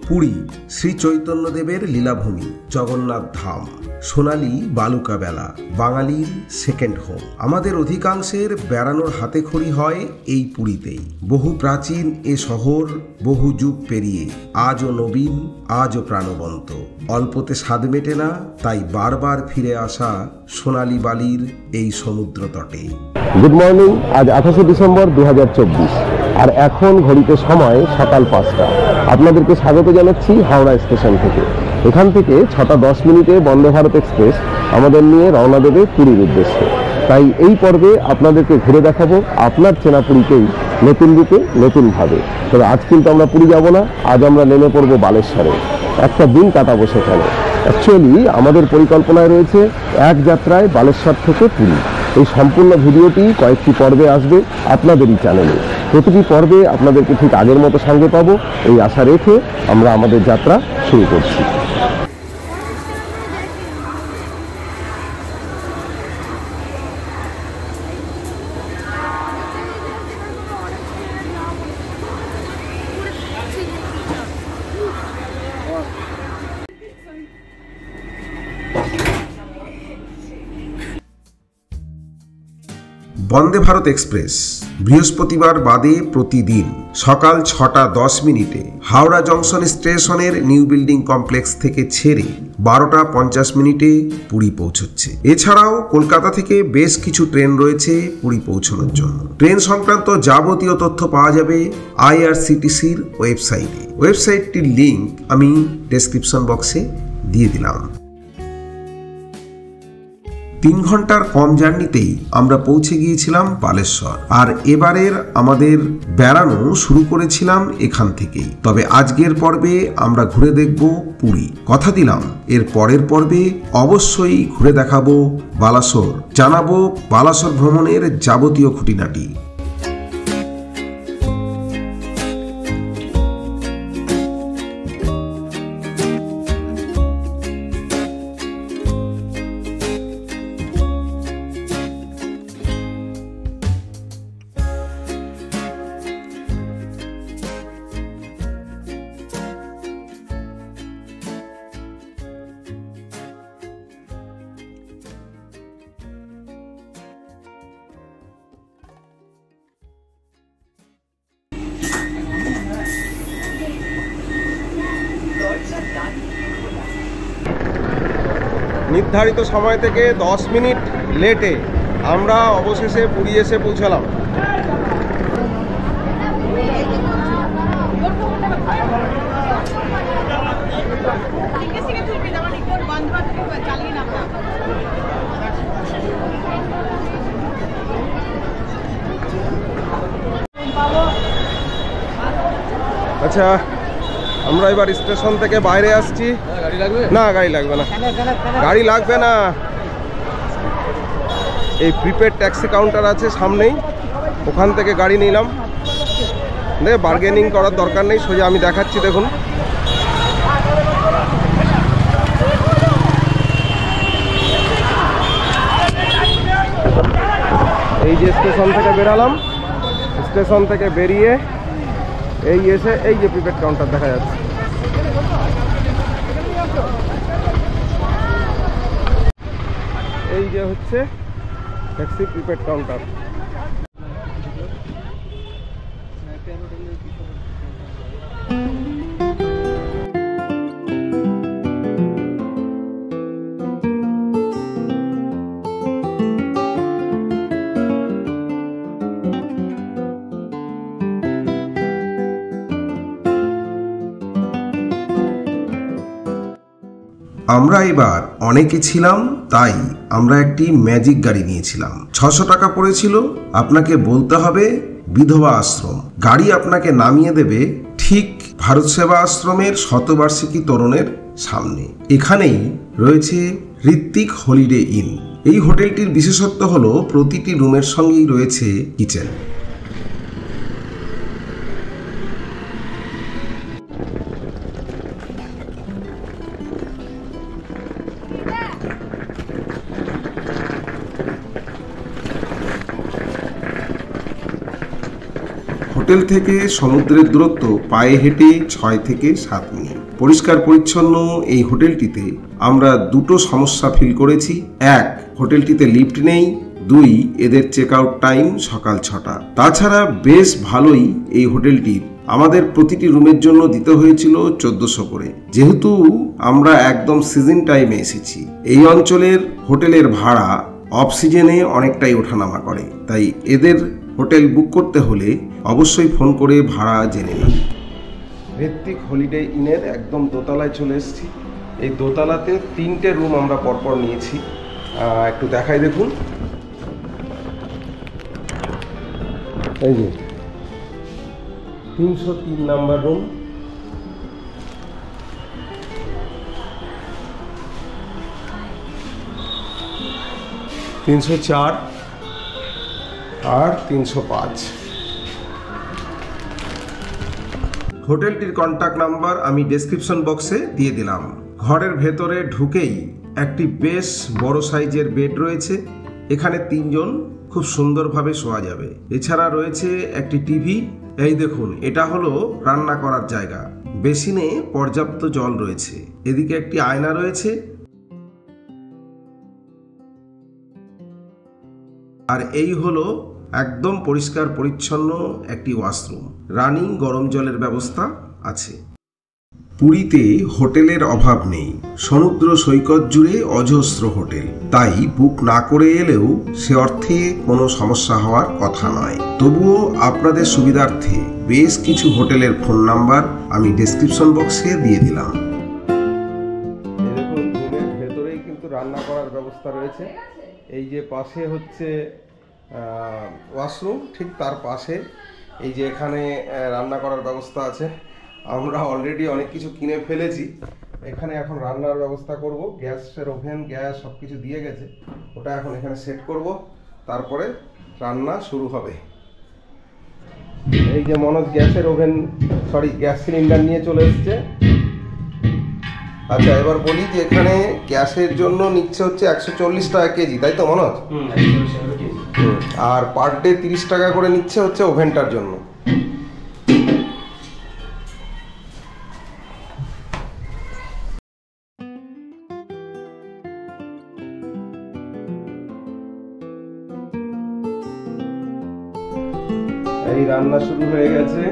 পুরী শ্রী চৈতন্যদেবের লীলাভূমি, জগন্নাথ ধাম, সোনালী বালুকা বেলা, বাঙালির second home. আমাদের অধিকাংশের বেড়ানোর হাতেখড়ি হয় এই পুরীতেই। বহু প্রাচীন এ শহর বহু যুগ পেরিয়ে আজও নবীন, আজও প্রাণবন্ত। অল্পতে স্বাদ মেটে না, তাই বারবার ফিরে আসা সোনালী বালির এই সমুদ্র তটে। Good morning. আজ 28 ডিসেম্বর 2024, আর এখন ঘড়িতে সময় সকাল 5টা। আপনাদেরকে স্বাগত জানাচ্ছি হাওড়া স্টেশন থেকে। এখান থেকে 6:10 বন্দে ভারত এক্সপ্রেস আমাদের নিয়ে রওনা দেবে পুরীর উদ্দেশ্যে। তাই এই পর্বে আপনাদেরকে ঘুরে দেখাবো আপনার চেনা পুরীকেই নতুন রূপে, নতুনভাবে। তবে আজ কিন্তু আমরা পুরী যাব না, আজ আমরা নেমে পড়বো বালেশ্বরে। একটা দিন কাটাবো সেখানে। অ্যাকচুয়ালি আমাদের পরিকল্পনায় রয়েছে এক যাত্রায় বালেশ্বর থেকে পুরী। এই সম্পূর্ণ ভিডিওটি কয়েকটি পর্বে আসবে আপনাদেরই চ্যানেলে। প্রতিটি পর্বে আপনাদেরকে ঠিক আগের মতো সঙ্গে পাবো, এই আশা রেখে আমরা আমাদের যাত্রা শুরু করছি। বন্দে ভারত এক্সপ্রেস বৃহস্পতিবার বাদে প্রতিদিন সকাল 6:10 হাওড়া জংশন স্টেশনের নিউ বিল্ডিং কমপ্লেক্স থেকে ছেড়ে 12:50 পুরী পৌঁছচ্ছে। এছাড়াও কলকাতা থেকে বেশ কিছু ট্রেন রয়েছে পুরী পৌঁছানোর জন্য। ট্রেন সংক্রান্ত যাবতীয় তথ্য পাওয়া যাবে IRCTCর ওয়েবসাইটে। ওয়েবসাইটটির লিঙ্ক আমি ডেসক্রিপশন বক্সে দিয়ে দিলাম। 3 ঘন্টার কম জার্নিতেই আমরা পৌঁছে গিয়েছিলাম বালেশ্বর। আর এবারের আমাদের বেড়ানো শুরু করেছিলাম এখান থেকেই। তবে আজকের পর্বে আমরা ঘুরে দেখব পুরী। কথা দিলাম এর পরের পর্বে অবশ্যই ঘুরে দেখাবো বালাসোর, জানাবো বালাসোর ভ্রমণের যাবতীয় খুঁটিনাটি। নির্ধারিত সময় থেকে 10 মিনিট লেটে আমরা অবশেষে পুরী এসে পৌঁছালাম। আচ্ছা, আমরা এবার স্টেশন থেকে বাইরে আসছি। না, গাড়ি লাগবে না, গাড়ি লাগবে না। এই প্রিপেড ট্যাক্সি কাউন্টার আছে সামনেই, ওখান থেকে গাড়ি নিলাম। বার্গেনিং করার দরকার নেই, সোজা আমি দেখাচ্ছি। দেখুন, এই যে স্টেশন থেকে বেরালাম, স্টেশন থেকে বেরিয়ে এই এসে এই যে প্রিপেড কাউন্টার দেখা যাচ্ছে। এই যে হচ্ছে ট্যাক্সি প্রিপেড কাউন্টার। আমরা এবার অনেকে ছিলাম, তাই আমরা একটি ম্যাজিক গাড়ি নিয়েছিলাম। 600 টাকা পড়েছিল। আপনাকে বলতে হবে বিধবা আশ্রম। গাড়ি আপনাকে নামিয়ে দেবে ঠিক ভারত সেবা আশ্রমের শতবার্ষিকী তোরণের সামনে। এখানেই রয়েছে ঋত্বিক হলিডে ইন। এই হোটেলটির বিশেষত্ব হলো প্রতিটি রুমের সঙ্গেই রয়েছে কিচেন। হোটেল থেকে সমুদ্রের দূরত্ব পায়ে হেঁটে 6 থেকে 7 মিনিট। পরিষ্কার পরিচ্ছন্ন এই হোটেলটিতে আমরা দুটো সমস্যা ফিল করেছি। এক, হোটেলটিতে লিফট নেই। 2, এদের চেক আউট টাইম সকাল 6টা। তাছাড়া বেশ ভালোই এই হোটেলটির আমাদের প্রতিটি রুমের জন্য দিতে হয়েছিল 1400 করে। যেহেতু আমরা একদম সিজন টাইমে এসেছি, এই অঞ্চলের হোটেলের ভাড়া অফ সিজনে অনেকটাই ওঠানামা করে, তাই এদের হোটেল বুক করতে হলে অবশ্যই ফোন করে ভাড়া জেনে নিন। ঋত্বিক হলিডে ইনের একদম দোতলায় চলে এসেছি। এই দোতলাতে 3টে রুম আমরা পরপর নিয়েছি, একটু দেখাই দেখুন। এই যে 303 নাম্বার রুম, 304 আর 305। হোটেলটির কন্ট্যাক্ট নাম্বার আমি ডেসক্রিপশন বক্সে দিয়ে দিলাম। ঘরের ভেতরে ঢুকেই একটি বেশ বড় সাইজের বেড রয়েছে। এখানে 3 জন খুব সুন্দরভাবে শোয়া যাবে। এছাড়া রয়েছে একটি টিভি। এই দেখুন, এটা হলো রান্না করার জায়গা। বেসিনে পর্যাপ্ত জল রয়েছে। এদিকে একটি আয়না রয়েছে, আর এই হলো একদম পরিষ্কার পরিচ্ছন্ন একটি ওয়াশরুম। রানিং গরম জলের ব্যবস্থা আছে। পুরীতে হোটেলের অভাব নেই। সমুদ্র সৈকত জুড়ে অজস্র হোটেল, তাই বুক না করে এলেও সে অর্থে কোনো সমস্যা হওয়ার কথা নয়। তবুও আপনাদের সুবিধার্থে বেশ কিছু হোটেলের ফোন নাম্বার আমি ডেসক্রিপশন বক্সে দিয়ে দিলাম। দেখুন, রুমের ভেতরেই কিন্তু রান্না করার ব্যবস্থা রয়েছে। এই যে পাশে হচ্ছে ওয়াশরুম, ঠিক তার পাশে এই যে এখানে রান্না করার ব্যবস্থা আছে। আমরা অলরেডি অনেক কিছু কিনে ফেলেছি। এখানে এখন রান্নার ব্যবস্থা করব। গ্যাসের ওভেন, গ্যাস সব কিছু দিয়ে গেছে, ওটা এখন এখানে সেট করব, তারপরে রান্না শুরু হবে। এই যে মনোজ গ্যাস সিলিন্ডার নিয়ে চলে এসছে। আচ্ছা, এবার বলি যে এখানে গ্যাসের জন্য নিচ্ছে হচ্ছে 140 টাকা কেজি, তাই তো মনোজ? আর পার ডে 30 টাকা করে নিচ্ছে হচ্ছে ওভেনটার জন্য। এই রান্না শুরু হয়ে গেছে।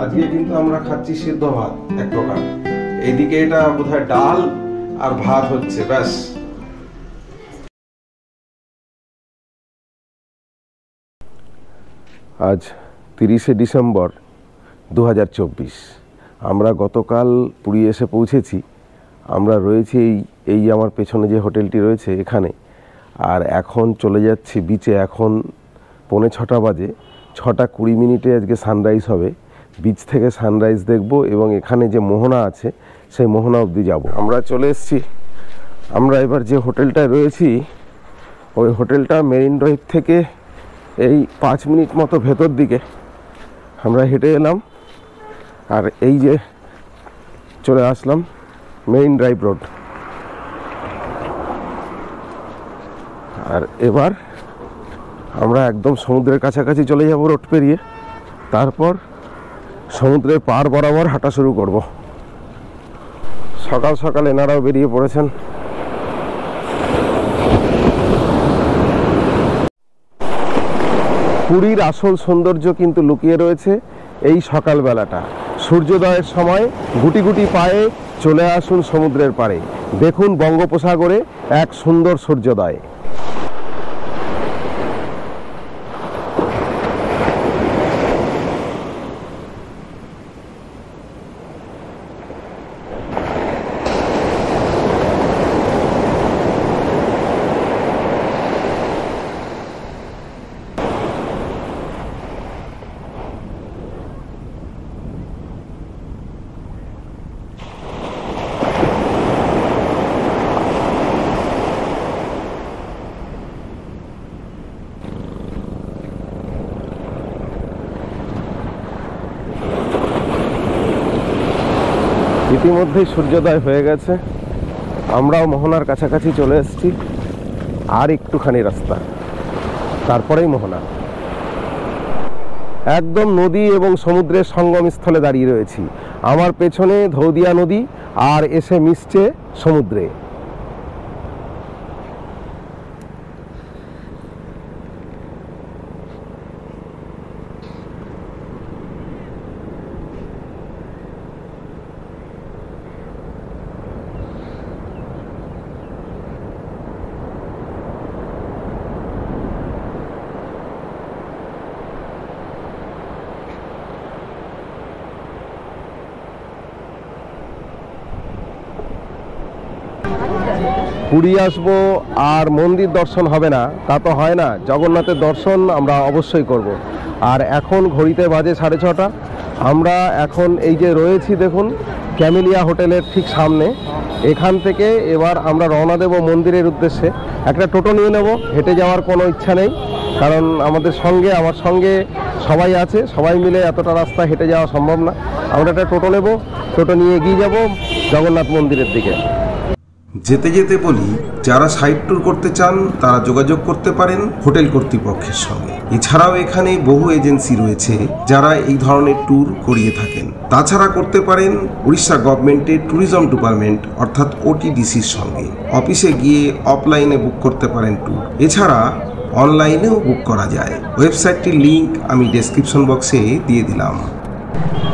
আজকে কিন্তু আমরা খাচ্ছি সিদ্ধ ভাত এক প্রকার। এইদিকে এটা বোধহয় ডাল আর ভাত হচ্ছে, ব্যাস। আজ 30শে ডিসেম্বর 2024। আমরা গতকাল পুরী এসে পৌঁছেছি। আমরা রয়েছি এই আমার পেছনে যে হোটেলটি রয়েছে এখানে, আর এখন চলে যাচ্ছি বিচে। এখন 5:45 বাজে। 6:20 মিনিটে আজকে সানরাইজ হবে। বিচ থেকে সানরাইজ দেখব এবং এখানে যে মোহনা আছে সেই মোহনা অবধি যাব। আমরা চলে এসেছি। আমরা এবার যে হোটেলটায় রয়েছি ওই হোটেলটা মেরিন ড্রাইভ থেকে এই 5 মিনিট মতো ভেতর দিকে আমরা হেঁটে এলাম, আর এই যে চলে আসলাম মেরিন ড্রাইভ রোড। আর এবার আমরা একদম সমুদ্রের কাছাকাছি চলে যাব রোড পেরিয়ে। তারপর সমুদ্রের পাড় বরাবর হাঁটা শুরু করব। সকাল সকাল এনারাও বেরিয়ে পড়েছেন। পুরীর আসল সৌন্দর্য কিন্তু লুকিয়ে রয়েছে এই সকালবেলাটা। সূর্যোদয়ের সময় গুটি গুটি পায়ে চলে আসুন সমুদ্রের পাড়ে। দেখুন বঙ্গোপসাগরে এক সুন্দর সূর্যোদয়। ইতিমধ্যেই সূর্যোদয় হয়ে গেছে। আমরাও মোহনার কাছাকাছি চলে এসেছি। আর একটুখানি রাস্তা, তারপরেই মোহনা। একদম নদী এবং সমুদ্রের সঙ্গমস্থলে দাঁড়িয়ে রয়েছি। আমার পেছনে ধৌদিয়া নদী আর এসে মিশছে সমুদ্রে। পুরী আসবো আর মন্দির দর্শন হবে না তা তো হয় না, জগন্নাথের দর্শন আমরা অবশ্যই করব। আর এখন ঘড়িতে বাজে 6:30। আমরা এখন এই যে রয়েছি দেখুন ক্যামেলিয়া হোটেলের ঠিক সামনে। এখান থেকে এবার আমরা রওনা দেব মন্দিরের উদ্দেশ্যে। একটা টোটো নিয়ে নেব, হেঁটে যাওয়ার কোনো ইচ্ছা নেই, কারণ আমার সঙ্গে সবাই আছে, সবাই মিলে এতটা রাস্তা হেঁটে যাওয়া সম্ভব না। আমরা একটা টোটো নেব, টোটো নিয়ে এগিয়ে যাব জগন্নাথ মন্দিরের দিকে। যেতে যেতে বলি, যারা সাইট ট্যুর করতে চান তারা যোগাযোগ করতে পারেন হোটেল কর্তৃপক্ষের সঙ্গে। এছাড়াও এখানে বহু এজেন্সি রয়েছে যারা এই ধরনের ট্যুর করিয়ে থাকেন। তাছাড়া করতে পারেন উড়িষ্যা গভর্নমেন্টের ট্যুরিজম ডিপার্টমেন্ট অর্থাৎ ওটিডিসির সঙ্গে। অফিসে গিয়ে অফলাইনে বুক করতে পারেন ট্যুর। এছাড়া অনলাইনেও বুক করা যায়। ওয়েবসাইটটির লিঙ্ক আমি ডেসক্রিপশন বক্সে দিয়ে দিলাম।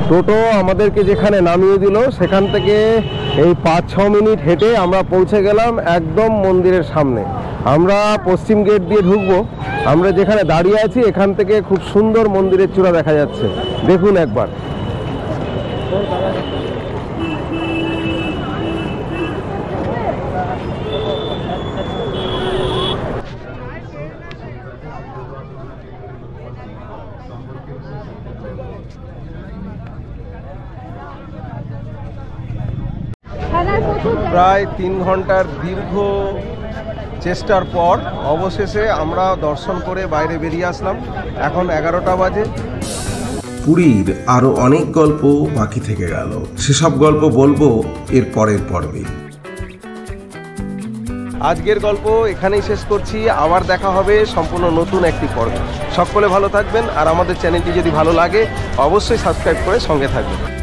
টোটো আমাদেরকে যেখানে নামিয়ে দিল সেখান থেকে এই 5-6 মিনিট হেঁটে আমরা পৌঁছে গেলাম একদম মন্দিরের সামনে। আমরা পশ্চিম গেট দিয়ে ঢুকবো। আমরা যেখানে দাঁড়িয়ে আছি এখান থেকে খুব সুন্দর মন্দিরের চূড়া দেখা যাচ্ছে, দেখুন একবার। প্রায় 3 ঘন্টার দীর্ঘ চেষ্টার পর অবশেষে আমরা দর্শন করে বাইরে বেরিয়ে আসলাম। এখন 11টা বাজে। পুরীর আরও অনেক গল্প বাকি থেকে গেল, সেসব গল্প বলবো এর পরের পর্বে। আজকের গল্প এখানেই শেষ করছি। আবার দেখা হবে সম্পূর্ণ নতুন একটি পর্বে। সকলে ভালো থাকবেন, আর আমাদের চ্যানেলটি যদি ভালো লাগে অবশ্যই সাবস্ক্রাইব করে সঙ্গে থাকবেন।